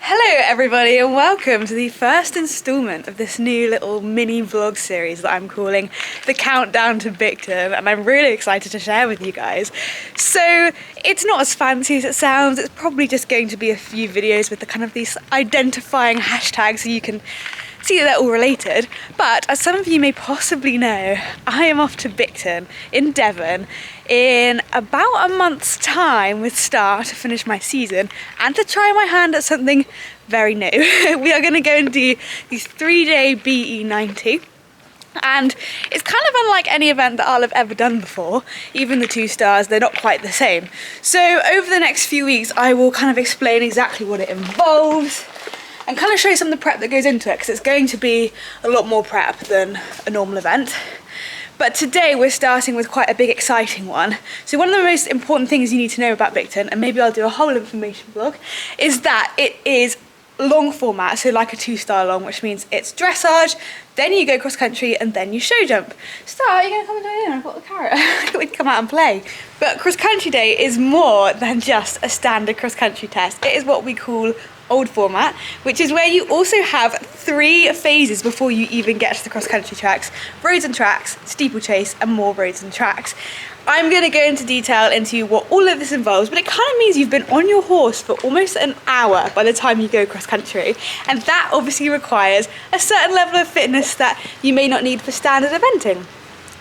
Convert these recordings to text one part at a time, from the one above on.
Hello everybody and welcome to the first instalment of this new little mini vlog series that I'm calling The Countdown to Bicton, and I'm really excited to share with you guys. So it's not as fancy as it sounds. It's probably just going to be a few videos with the kind of these identifying hashtags so you can see that they're all related. But as some of you may possibly know, I am off to Bicton in Devon in about a month's time with Star to finish my season and to try my hand at something very new. We are going to go and do these 3-day BE90. And it's kind of unlike any event that I'll have ever done before. Even the 2 stars, they're not quite the same. So over the next few weeks, I will kind of explain exactly what it involves and kind of show you some of the prep that goes into it, because it's going to be a lot more prep than a normal event. But today we're starting with quite a big, exciting one. So one of the most important things you need to know about Bicton, and maybe I'll do a whole information vlog, is that it is long format, so like a 2-star long, which means it's dressage, then you go cross country, and then you show jump. Star, are you going to come and join in? I've got the carrot. I thought we'd come out and play. But cross country day is more than just a standard cross country test. It is what we call old format, which is where you also have 3 phases before you even get to the cross country tracks: roads and tracks, steeplechase, and more roads and tracks. I'm going to go into detail into what all of this involves, but it kind of means you've been on your horse for almost an hour by the time you go cross country, and that obviously requires a certain level of fitness that you may not need for standard eventing.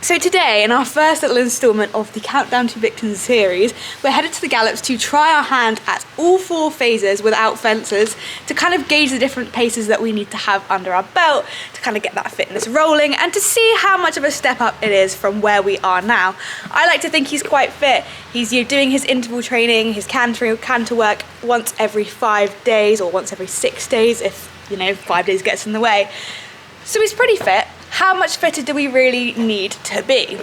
So today, in our first little instalment of the Countdown to Bicton series, we're headed to the gallops to try our hand at all 4 phases without fences, to kind of gauge the different paces that we need to have under our belt, to kind of get that fitness rolling, and to see how much of a step up it is from where we are now. I like to think he's quite fit. He's doing his interval training, his canter work once every 5 days, or once every 6 days if, 5 days gets in the way. So he's pretty fit. How much fitter do we really need to be?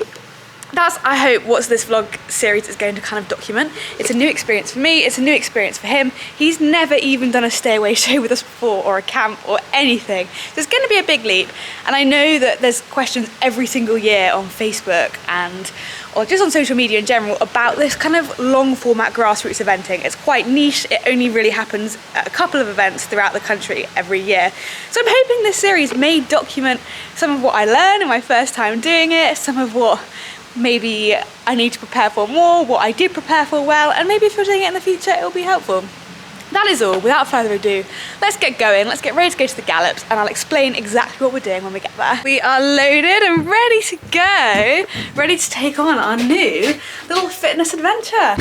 That's, I hope, what this vlog series is going to kind of document. It's a new experience for me, it's a new experience for him. He's never even done a stay away show with us before, or a camp, or anything. So it's going to be a big leap. And I know that there's questions every single year on Facebook or just on social media in general about this kind of long format grassroots eventing. It's quite niche. It only really happens at a couple of events throughout the country every year. So I'm hoping this series may document some of what I learned in my first time doing it, some of what maybe I need to prepare for more, what I did prepare for well, and maybe if you're doing it in the future, it'll be helpful. That is all. Without further ado, let's get going. Let's get ready to go to the gallops, and I'll explain exactly what we're doing when we get there. We are loaded and ready to go, ready to take on our new little fitness adventure.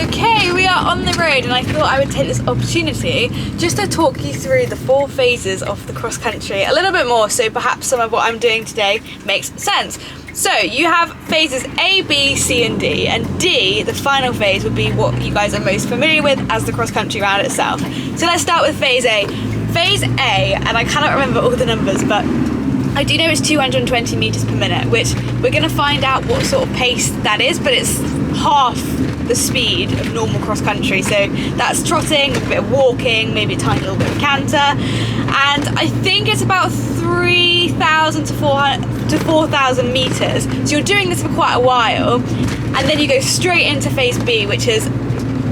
Okay, we are on the road, and I thought I would take this opportunity just to talk you through the 4 phases of the cross country a little bit more, so perhaps some of what I'm doing today makes sense. So you have phases A, B, C and D, and D, the final phase, would be what you guys are most familiar with as the cross country round itself. So let's start with phase A. Phase A, and I cannot remember all the numbers, but I do know it's 220 meters per minute, which we're going to find out what sort of pace that is, but it's half the speed of normal cross country. So that's trotting, a bit of walking, maybe a tiny little bit of canter, and I think it's about 3,000 to 4,000 meters. So you're doing this for quite a while, and then you go straight into phase B, which is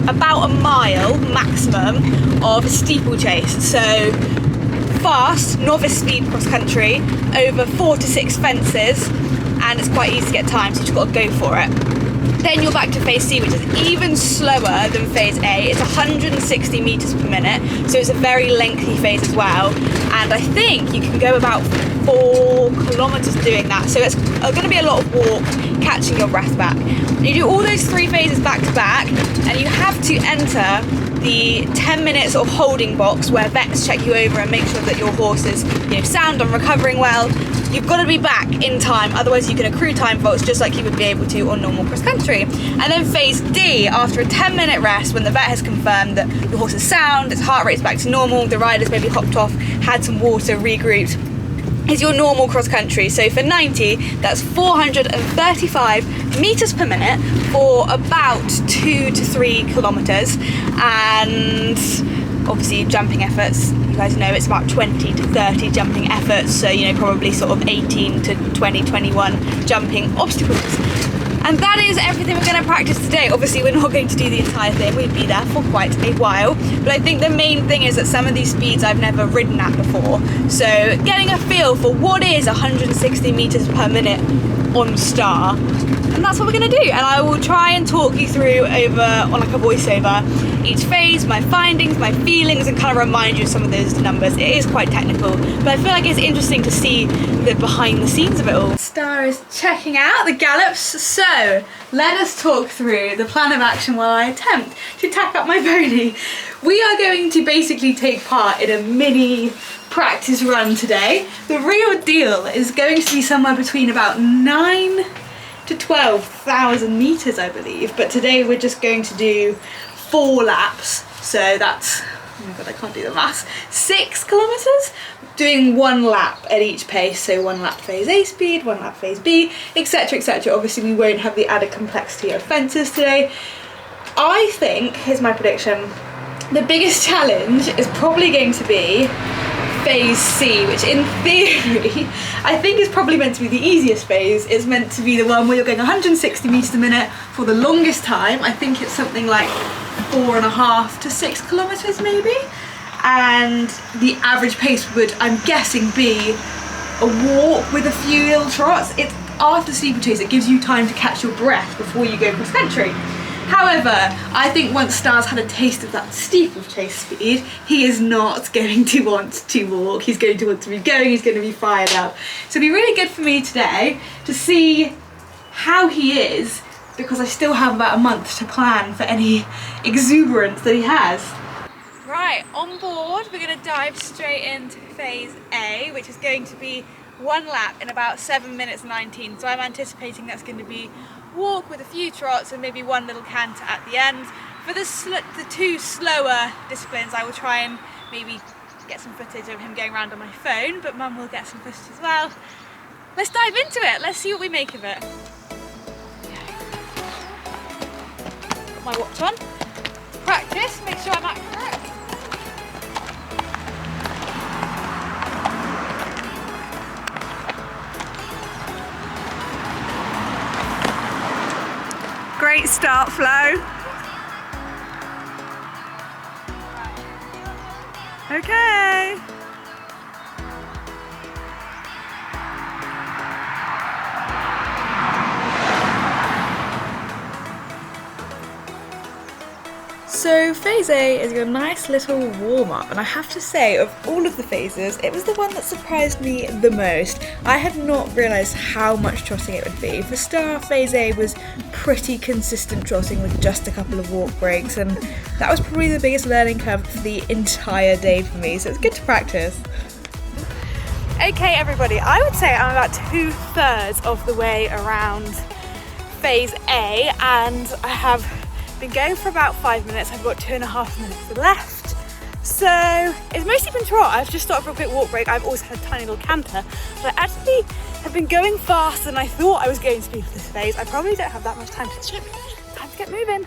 about a mile maximum of steeplechase. So fast, novice speed cross country over 4 to 6 fences, and it's quite easy to get time, so you've just got to go for it. Then you're back to phase C, which is even slower than phase A. It's 160 meters per minute, so it's a very lengthy phase as well. And I think you can go about 4 kilometers doing that. So it's going to be a lot of walk, catching your breath back. You do all those 3 phases back to back, and you have to enter the 10 minutes of holding box where vets check you over and make sure that your horse is sound and recovering well. You've got to be back in time, otherwise you can accrue time faults just like you would be able to on normal cross country. And then phase D, after a 10-minute rest, when the vet has confirmed that your horse is sound, its heart rate's back to normal, the rider's maybe hopped off, had some water, regrouped, is your normal cross country. So for 90, that's 435 meters per minute for about 2 to 3 kilometers. And obviously jumping efforts, you guys know it's about 20 to 30 jumping efforts, so probably sort of 18 to 20, 21 jumping obstacles. And that is everything we're going to practice today. Obviously we're not going to do the entire thing, we'd be there for quite a while, but I think the main thing is that some of these speeds I've never ridden at before, so getting a feel for what is 160 meters per minute on Star, and that's what we're going to do. And I will try and talk you through over on like a voiceover each phase, my findings, my feelings, and kind of remind you of some of those numbers. It is quite technical, but I feel like it's interesting to see the behind the scenes of it all. Star is checking out the gallops, so let us talk through the plan of action while I attempt to tack up my pony. We are going to basically take part in a mini practice run today. The real deal is going to be somewhere between about 9 to 12,000 meters, I believe, but today we're just going to do 4 laps, so that's, oh my god, I can't do the maths, 6 kilometers, doing 1 lap at each pace, so 1 lap phase A speed, 1 lap phase B, etc, etc. Obviously we won't have the added complexity of fences today. I think, here's my prediction, the biggest challenge is probably going to be phase C, which in theory I think is probably meant to be the easiest phase. It's meant to be the one where you're going 160 meters a minute for the longest time. I think it's something like 4.5 to 6 kilometers maybe, and the average pace would, I'm guessing, be a walk with a few little trots. It's after steeplechase, it gives you time to catch your breath before you go cross country. However, I think once Star's had a taste of that steeplechase speed, he is not going to want to walk. He's going to want to be going, he's going to be fired up. So it'll be really good for me today to see how he is, because I still have about a month to plan for any exuberance that he has. Right, on board, we're going to dive straight into phase A, which is going to be 1 lap in about 7 minutes 19. So I'm anticipating that's going to be walk with a few trots and maybe 1 little canter at the end. For the 2 slower disciplines, I will try and maybe get some footage of him going around on my phone, but Mum will get some footage as well. Let's dive into it, let's see what we make of it. Got my watch on. Practice, make sure I'm accurate. Great start, Flo. Okay. So phase A is your nice little warm-up, and I have to say, of all of the phases, it was the one that surprised me the most. I had not realised how much trotting it would be. For Star, phase A was pretty consistent trotting with just a couple of walk breaks, and that was probably the biggest learning curve for the entire day for me, so it's good to practice. Okay everybody, I would say I'm about 2/3 of the way around phase A, and I have been going for about 5 minutes. I've got 2.5 minutes left. So it's mostly been trot. I've just stopped for a quick walk break. I've always had a tiny little canter, but I actually have been going faster than I thought I was going to be for this phase. I probably don't have that much time to trip. Time to get moving.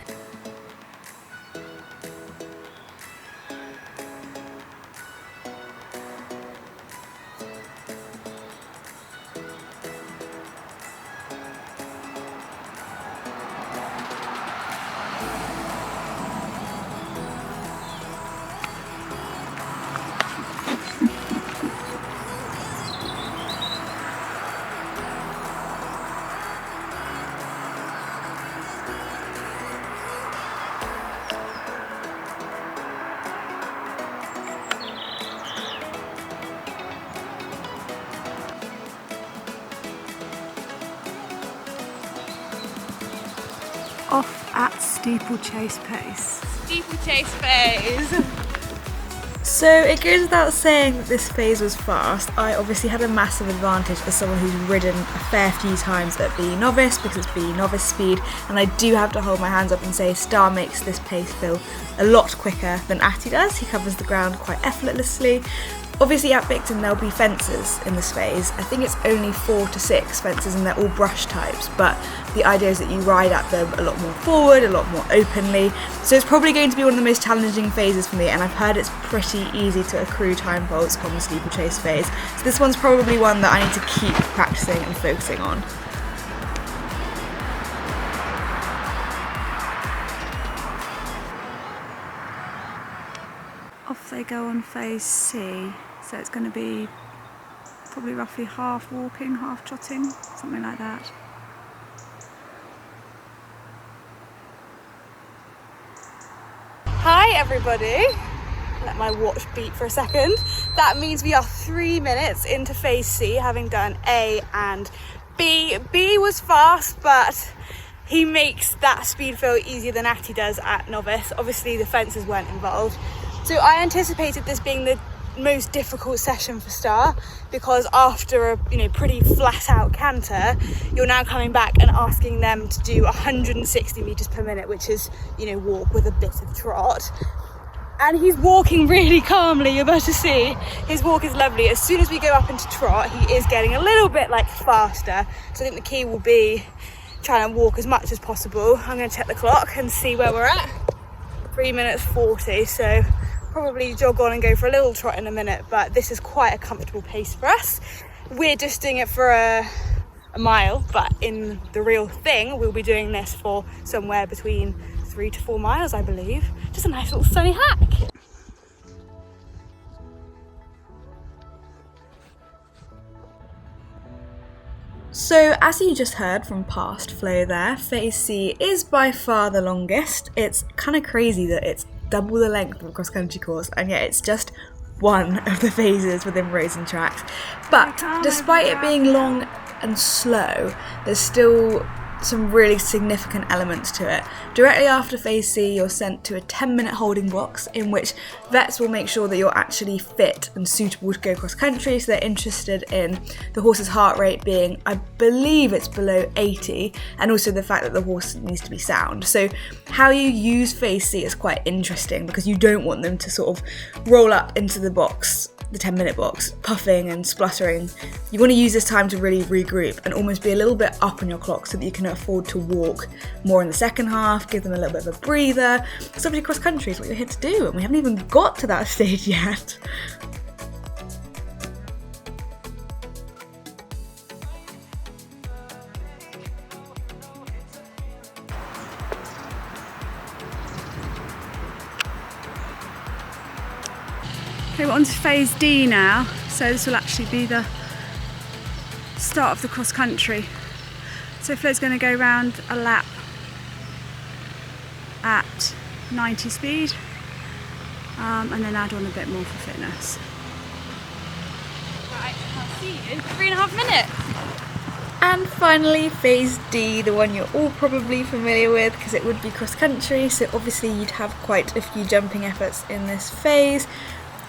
Off at steeplechase pace. Steeplechase phase. So it goes without saying that this phase was fast. I obviously had a massive advantage as someone who's ridden a fair few times at B novice, because it's B novice speed, and I do have to hold my hands up and say Star makes this pace feel a lot quicker than Atty does. He covers the ground quite effortlessly. Obviously at Bicton there'll be fences in this phase. I think it's only 4 to 6 fences and they're all brush types, but the idea is that you ride at them a lot more forward, a lot more openly. So it's probably going to be one of the most challenging phases for me, and I've heard it's pretty easy to accrue time faults on the steeplechase phase. So this one's probably one that I need to keep practicing and focusing on. off they go on phase C. So it's going to be probably roughly half walking, half trotting, something like that. Hi everybody! Let my watch beep for a second. That means we are 3 minutes into phase C, having done A and B. B was fast, but he makes that speed feel easier than Atty does at novice. Obviously the fences weren't involved. So I anticipated this being the most difficult session for Star, because after a pretty flat out canter, you're now coming back and asking them to do 160 meters per minute, which is walk with a bit of trot. And he's walking really calmly. You're about to see his walk is lovely. As soon as we go up into trot, he is getting a little bit faster, so I think the key will be trying to walk as much as possible. I'm going to check the clock and see where we're at. 3 minutes 40, so probably jog on and go for a little trot in a minute, but this is quite a comfortable pace for us. We're just doing it for a mile, but in the real thing we'll be doing this for somewhere between 3 to 4 miles, I believe. Just a nice little sunny hack. So as you just heard from past Flo there, phase C is by far the longest. It's kind of crazy that it's double the length of a cross-country course, and yet it's just one of the phases within roads and tracks. But despite it being long and slow, there's still some really significant elements to it. Directly after phase C, you're sent to a 10-minute holding box in which vets will make sure that you're actually fit and suitable to go cross country, so they're interested in the horse's heart rate being, I believe it's below 80, and also the fact that the horse needs to be sound. So how you use phase C is quite interesting, because you don't want them to sort of roll up into the box, the 10-minute box, puffing and spluttering. You want to use this time to really regroup and almost be a little bit up on your clock, so that you can afford to walk more in the second half, give them a little bit of a breather. So obviously cross country is what you're here to do, and we haven't even got to that stage yet. Okay, we're on to phase D now, so this will actually be the start of the cross country. So Flo's going to go round a lap at 90 speed, and then add on a bit more for fitness. Right, I'll see you in 3.5 minutes. And finally, phase D, the one you're all probably familiar with because it would be cross country, so obviously you'd have quite a few jumping efforts in this phase.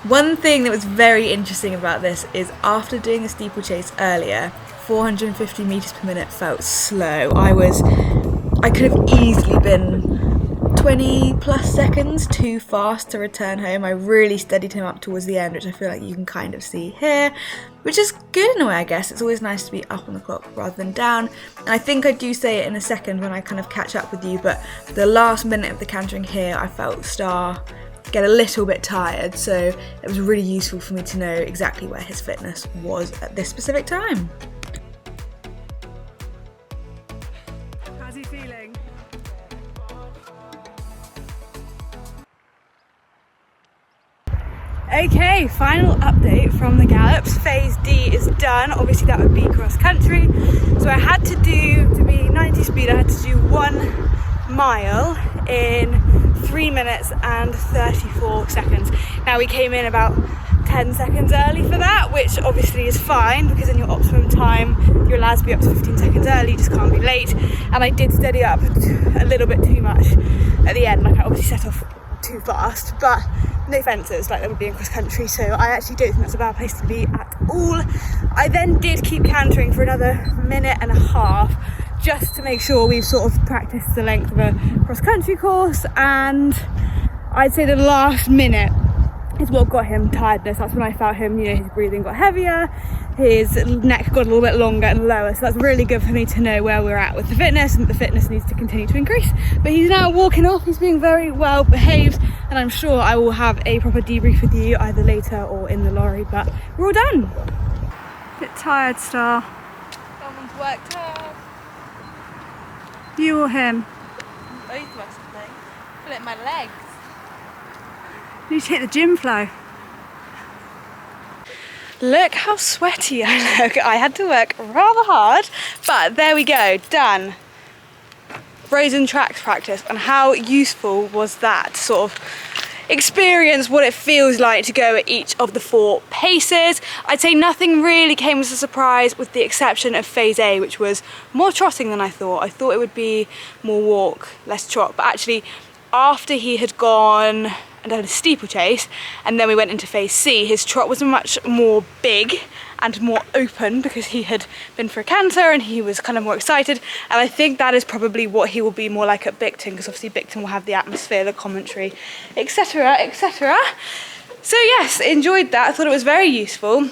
One thing that was very interesting about this is after doing the steeplechase earlier, 450 meters per minute felt slow. I could have easily been 20 plus seconds too fast to return home. I really steadied him up towards the end, which I feel like you can kind of see here, which is good in a way, I guess. It's always nice to be up on the clock rather than down. And I think I do say it in a second when I kind of catch up with you, but the last minute of the cantering here, I felt Star get a little bit tired, so it was really useful for me to know exactly where his fitness was at this specific time. How's he feeling? Okay, final update from the gallops. Phase D is done. Obviously that would be cross country, so I had to be 90 speed, I had to do 1 mile in 3 minutes and 34 seconds. Now we came in about 10 seconds early for that, which obviously is fine, because in your optimum time you're allowed to be up to 15 seconds early, you just can't be late. And I did steady up a little bit too much at the end, like I obviously set off too fast, but no fences like there would be in cross country, so I actually don't think that's a bad place to be at all. I then did keep cantering for another 1.5 minutes just to make sure we've sort of practiced the length of a cross country course, and I'd say the last minute is what got him tiredness. That's when I felt him, his breathing got heavier, his neck got a little bit longer and lower, so that's really good for me to know where we're at with the fitness, and the fitness needs to continue to increase. But he's now walking off, he's being very well behaved, and I'm sure I will have a proper debrief with you either later or in the lorry, but we're all done. Bit tired, Star. Someone's worked hard. You or him? Both of us, I think. I feel like my legs. Need to hit the gym flow. Look how sweaty I look. I had to work rather hard, but there we go, done. Frozen tracks practice, and how useful was that? Sort of experience what it feels like to go at each of the 4 paces. I'd say nothing really came as a surprise with the exception of phase A, which was more trotting than I thought. I thought it would be more walk, less trot, but actually after he had gone and done a steeplechase and then we went into phase C, his trot was much more big and more open because he had been for a canter and he was kind of more excited, and I think that is probably what he will be more like at Bicton, because obviously Bicton will have the atmosphere, the commentary, etc, etc. So yes, enjoyed that. I thought it was very useful.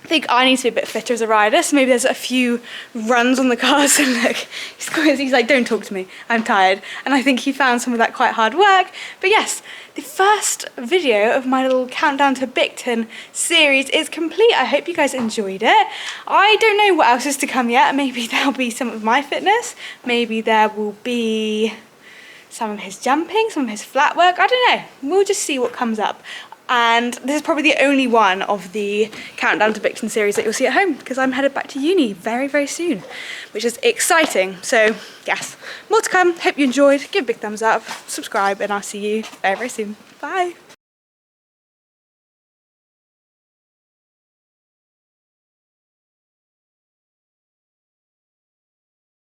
I think I need to be a bit fitter as a rider, so maybe there's a few runs on the cars. And look, he's like, don't talk to me, I'm tired. And I think he found some of that quite hard work. But yes, the first video of my little countdown to Bicton series is complete. I hope you guys enjoyed it. I don't know what else is to come yet. Maybe there'll be some of my fitness. Maybe there will be some of his jumping, some of his flat work. I don't know. We'll just see what comes up. And this is probably the only one of the Countdown to Bicton series that you'll see at home, because I'm headed back to uni very, very soon, which is exciting. So yes, more to come. Hope you enjoyed. Give a big thumbs up, subscribe, and I'll see you very, very soon. Bye.